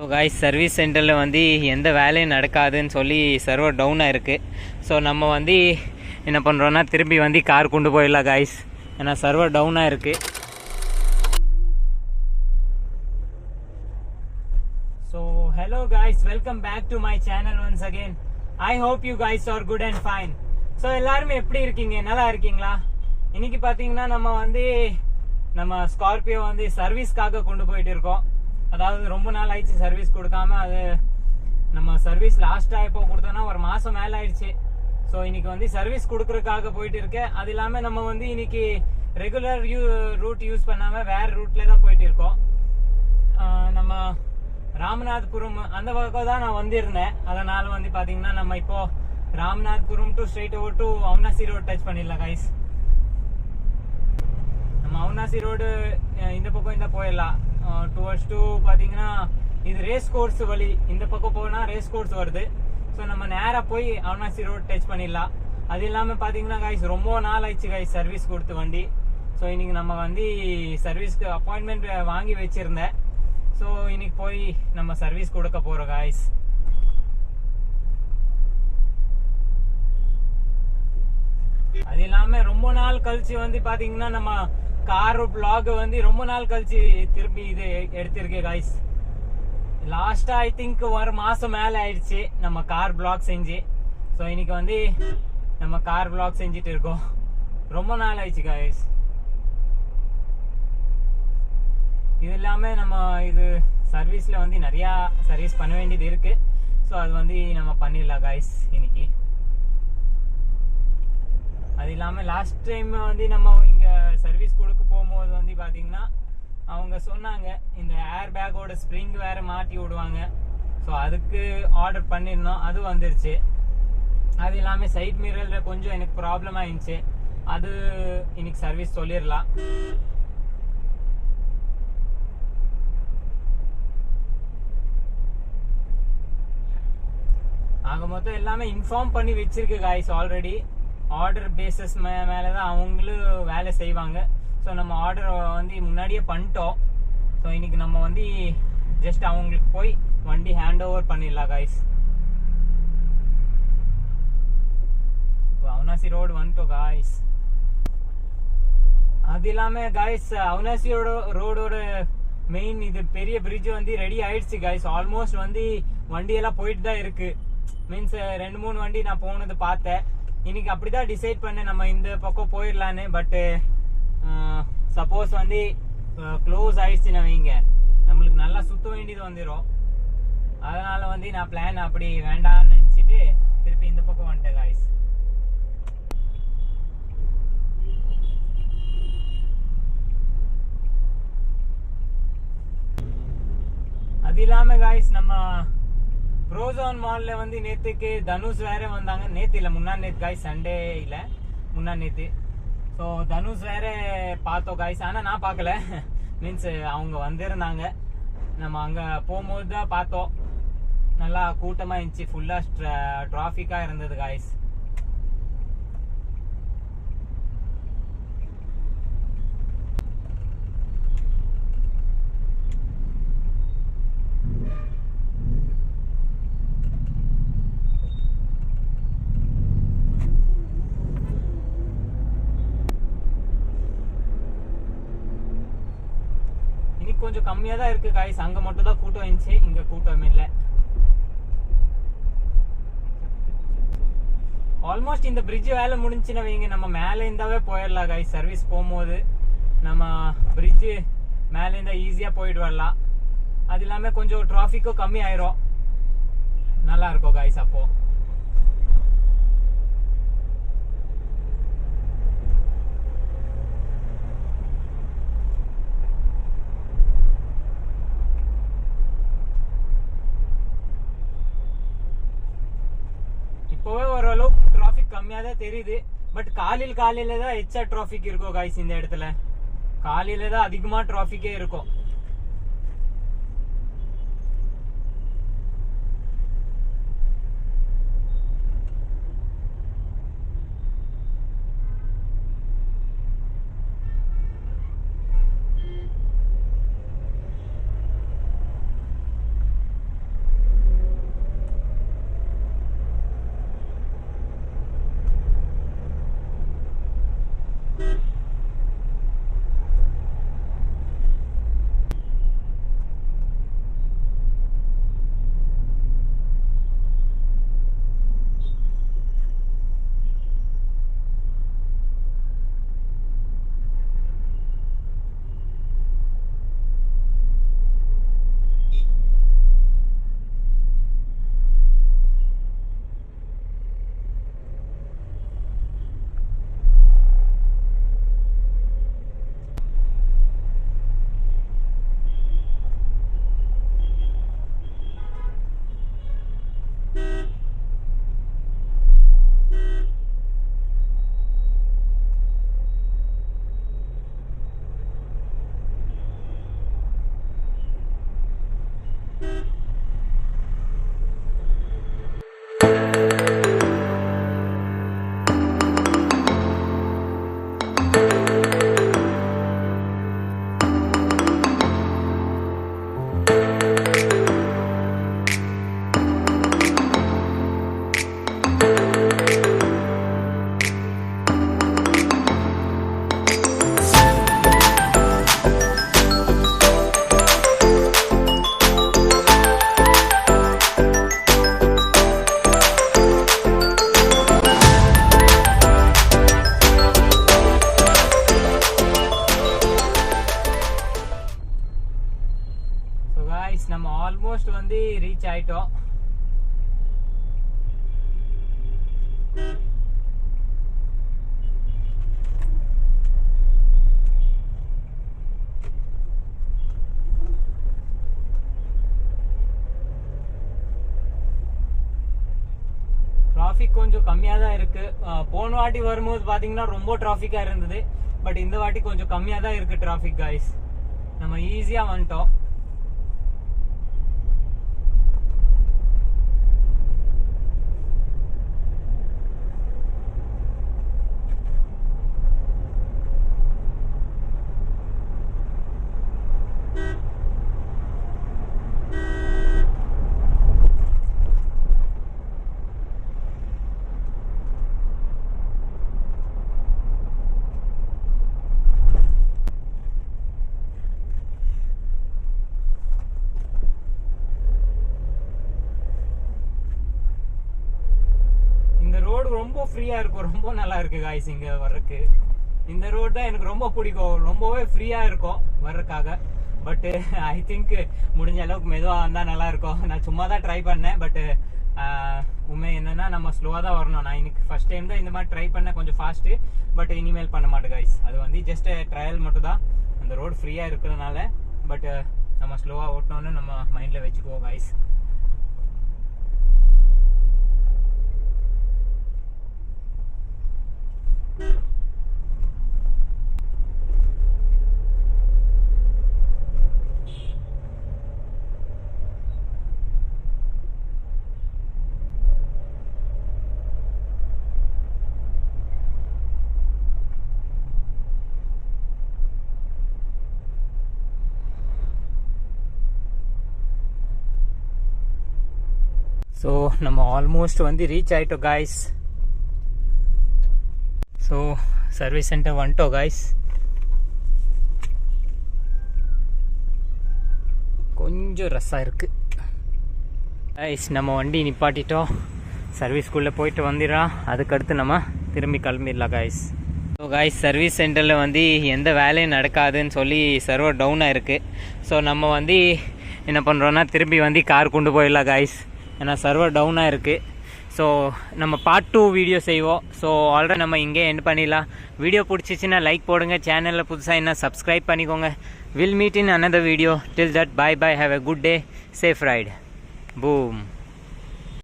So guys, service சென்டரில் வந்து எந்த வேலையும் நடக்காதுன்னு சொல்லி சர்வர் டவுனாக இருக்குது. ஸோ நம்ம வந்து என்ன பண்ணுறோன்னா திரும்பி வந்து கார் கொண்டு போயிடலாம் காய்ஸ், ஏன்னா சர்வர் டவுனாக இருக்குது. So hello guys, welcome back to my channel once again. I hope you guys are good and fine. So எல்லாருமே எப்படி இருக்கீங்க? நல்லா இருக்கீங்களா? இன்னைக்கு பார்த்தீங்கன்னா நம்ம ஸ்கார்பியோ வந்து சர்வீஸ்க்காக கொண்டு போயிட்டு இருக்கோம். அதாவது ரொம்ப நாள் ஆயிடுச்சு சர்வீஸ் கொடுக்காம. அது நம்ம சர்வீஸ் லாஸ்ட்டாக எப்போ கொடுத்தோன்னா ஒரு மாதம் மேலே ஆயிடுச்சு. ஸோ இன்னைக்கு வந்து சர்வீஸ் கொடுக்கறதுக்காக போயிட்டு இருக்கேன். அது இல்லாமல் நம்ம வந்து இன்னைக்கு ரெகுலர் ரூட் யூஸ் பண்ணாமல் வேறு ரூட்டில் தான் போயிட்டு இருக்கோம். நம்ம ராமநாதபுரம் அந்த பக்கம் தான் நான் வந்திருந்தேன். அதனால் வந்து பார்த்தீங்கன்னா நம்ம இப்போ Ramanathapuram to straight over to Avinashi road touch பண்ணிடலாம் கைஸ். நம்ம அவினாசி ரோடு இந்த பக்கம் இந்த போயிடலாம். டுவர்ட்ஸ் டூ பார்த்தீங்கன்னா இது ரேஸ் கோர்ஸ் வழி. இந்த பக்கம் போனால் ரேஸ் கோர்ஸ் வருது. ஸோ நம்ம நேராக போய் அவினாசி ரோடு டச் பண்ணிடலாம். அது இல்லாமல் பார்த்தீங்கன்னா கைஸ் ரொம்ப நாள் ஆயிடுச்சு கைஸ் சர்வீஸ் கொடுத்து வண்டி. ஸோ இன்னைக்கு நம்ம வந்து சர்வீஸ்க்கு அப்பாயின்மெண்ட் வாங்கி வச்சிருந்தேன். ஸோ இன்னைக்கு போய் நம்ம சர்வீஸ் கொடுக்க போகிறோம் கைஸ். அது இல்லாம ரொம்ப நாள் கழிச்சு வந்து பாத்தீங்கன்னா நம்ம கார் பிளாக் வந்து ரொம்ப நாள் கழிச்சு திருப்பி இது எடுத்திருக்கேன் காய்ஸ். லாஸ்டா ஐ திங்க் ஒரு மாசம் மேல ஆயிடுச்சு நம்ம கார் பிளாக் செஞ்சு. ஸோ இன்னைக்கு வந்து நம்ம கார் பிளாக் செஞ்சுட்டு இருக்கோம். ரொம்ப நாள் ஆயிடுச்சு காய்ஸ். இது இல்லாம நம்ம இது சர்வீஸ்ல வந்து நிறைய சர்வீஸ் பண்ண வேண்டியது இருக்கு. ஸோ அது வந்து நம்ம பண்ணிடலாம் காய்ஸ் இன்னைக்கு. அது இல்லாமல் லாஸ்ட் டைம் வந்து நம்ம இங்கே சர்வீஸ் கொடுக்க போகும்போது வந்து பார்த்தீங்கன்னா அவங்க சொன்னாங்க இந்த ஏர் பேக்கோட ஸ்ப்ரிங் வேறு மாட்டி விடுவாங்க. ஸோ அதுக்கு ஆர்டர் பண்ணியிருந்தோம், அது வந்துருச்சு. அது இல்லாமல் சைட் மிரரில் கொஞ்சம் எனக்கு ப்ராப்ளம் ஆயிடுச்சு. அது இன்னைக்கு சர்வீஸ் சொல்லிடலாம். ஆக மொத்தம் எல்லாமே இன்ஃபார்ம் பண்ணி வச்சிருக்கு காய்ஸ் ஆல்ரெடி. ஆர்டர் பேசஸ் மேலே தான் அவங்களும் வேலை செய்வாங்க. ஸோ நம்ம ஆர்டர் வந்து முன்னாடியே பண்ணிட்டோம். ஸோ இன்னைக்கு நம்ம வந்து ஜஸ்ட் அவங்களுக்கு போய் வண்டி ஹேண்ட் ஓவர் பண்ணிடலாம் காய்ஸ். அவினாசி ரோடு வந்துட்டோம் காய்ஸ். அது இல்லாமல் காய்ஸ் அவினாசி ரோடோட மெயின் இது பெரிய பிரிட்ஜ் வந்து ரெடி ஆயிடுச்சு காய்ஸ். ஆல்மோஸ்ட் வந்து வண்டியெல்லாம் போயிட்டு தான் இருக்கு. மீன்ஸ் 2-3 வண்டி நான் போனது பார்த்தேன். இன்னைக்கு அப்படிதான் டிசைட் பண்ணேன் நம்ம இந்த பக்கம் போயிடலான்னு. பட்டு சப்போஸ் வந்து க்ளோஸ் ஆயிடுச்சுன்னு வைங்க, நம்மளுக்கு நல்லா சுத்த வேண்டியது வந்துடும். அதனால வந்து நான் பிளான் அப்படி வேண்டாம்னு நினச்சிட்டு திருப்பி இந்த பக்கம் வந்துட்டேன் காய்ஸ். அது இல்லாமல் காய்ஸ் நம்ம ப்ரோசோன் மால்ல வந்து நேத்துக்கு தனுஷ் வேற வந்தாங்க. நேத்து இல்ல முன்னா நேத்து காய்ஸ், சண்டே இல்ல முன்னா நேத்து. ஸோ தனுஷ் வேற பார்த்தோம் காய்ஸ். ஆனா நான் பார்க்கல, மீன்ஸ் அவங்க வந்திருந்தாங்க. நம்ம அங்க போகும்போது தான் பார்த்தோம். நல்லா கூட்டமா இருந்துச்சு, ஃபுல்லா டிராஃபிக்கா இருந்தது காய்ஸ். கொஞ்சம் கம்மியா தான் இருக்கு காய்ஸ். அங்க மட்டும் தான் கூட்டம் இருந்துச்சு, இங்க கூட்டம் இல்லை. ஆல்மோஸ்ட் இந்த பிரிட்ஜ் வேலை முடிஞ்சுன்னு வைங்க, நம்ம மேலே இருந்தாவே போயிடலாம் காய்ஸ். சர்வீஸ் போகும்போது நம்ம பிரிட்ஜ் மேலே இருந்தா ஈஸியா போயிட்டு வரலாம். அது இல்லாம கொஞ்சம் டிராஃபிக்கும் கம்மி ஆயிரும், நல்லா இருக்கும் காய்ஸ். அப்போ இப்போவே ஓரளவுக்கு டிராஃபிக் கம்மியா தான் தெரியுது. பட் காலையில தான் எச்சா டிராஃபிக் இருக்கும் காய்ஸ். இந்த இடத்துல காலையில தான் அதிகமா டிராஃபிக்கே இருக்கும். வந்து ரீச் ஆயிட்டோம். டிராஃபிக் கொஞ்சம் கம்மியாக தான் இருக்கு. போன வாட்டி வரும்போது பார்த்தீங்கன்னா ரொம்ப டிராஃபிக்காக இருந்தது. பட் இந்த வாட்டி கொஞ்சம் கம்மியாக தான் இருக்கு டிராஃபிக் காய்ஸ். நம்ம ஈஸியாக வந்துட்டோம். ரொம்ப ஃப்ரீயா இருக்கும், ரொம்ப நல்லா இருக்கு காய்ஸ் இங்க வர்றதுக்கு. இந்த ரோடு தான் எனக்கு ரொம்ப பிடிக்கும், ரொம்பவே ஃப்ரீயா இருக்கும் வர்றதுக்காக. பட் ஐ திங்க் முடிஞ்ச அளவுக்கு மெதுவாக வந்தால் நல்லா இருக்கும். நான் சும்மா தான் ட்ரை பண்ணேன். பட் உண்மை என்னன்னா நம்ம ஸ்லோவாக தான் வரணும். நான் இன்னைக்கு ஃபர்ஸ்ட் டைம் தான் இந்த மாதிரி ட்ரை பண்ணேன் கொஞ்சம் ஃபாஸ்ட்டு. பட் இனிமேல் பண்ண மாட்டேன் காய்ஸ். அது வந்து ஜஸ்ட் ட்ரையல் மட்டும் தான், அந்த ரோடு ஃப்ரீயாக இருக்கிறதுனால. பட் நம்ம ஸ்லோவாக ஓட்டணும்னு நம்ம மைண்டில் வச்சுக்குவோம் காய்ஸ். ஸோ நம்ம ஆல்மோஸ்ட் வந்து ரீச் ஆகிட்டோம் காய்ஸ். ஸோ சர்வீஸ் சென்டர் வந்துட்டோம் காய்ஸ். கொஞ்சம் ரஷ்ஷாக இருக்குது காய்ஸ். நம்ம வண்டி நிப்பாட்டிட்டோம், சர்வீஸ்குள்ளே போயிட்டு வந்துடலாம். அதுக்கடுத்து நம்ம திரும்பி கிளம்பிடலாம் காய்ஸ். ஸோ காய்ஸ், சர்வீஸ் சென்டரில் வந்து எந்த வேலையும் நடக்காதுன்னு சொல்லி சர்வர் டவுனாக இருக்குது. ஸோ நம்ம வந்து என்ன பண்ணுறோன்னா திரும்பி வந்து கார் கொண்டு போயிடலாம் காய்ஸ். ஏன்னா சர்வர் டவுனாக இருக்குது. ஸோ நம்ம பார்ட் 2 வீடியோ செய்வோம். ஸோ ஆல்ரெடி நம்ம இங்கே எண்ட் பண்ணிடலாம். வீடியோ பிடிச்சிச்சின்னா லைக் போடுங்க. சேனலில் புதுசாக என்ன சப்ஸ்கிரைப் பண்ணிக்கோங்க. Will meet in another video. Till that, bye bye. Have a good day. Safe ride. Boom.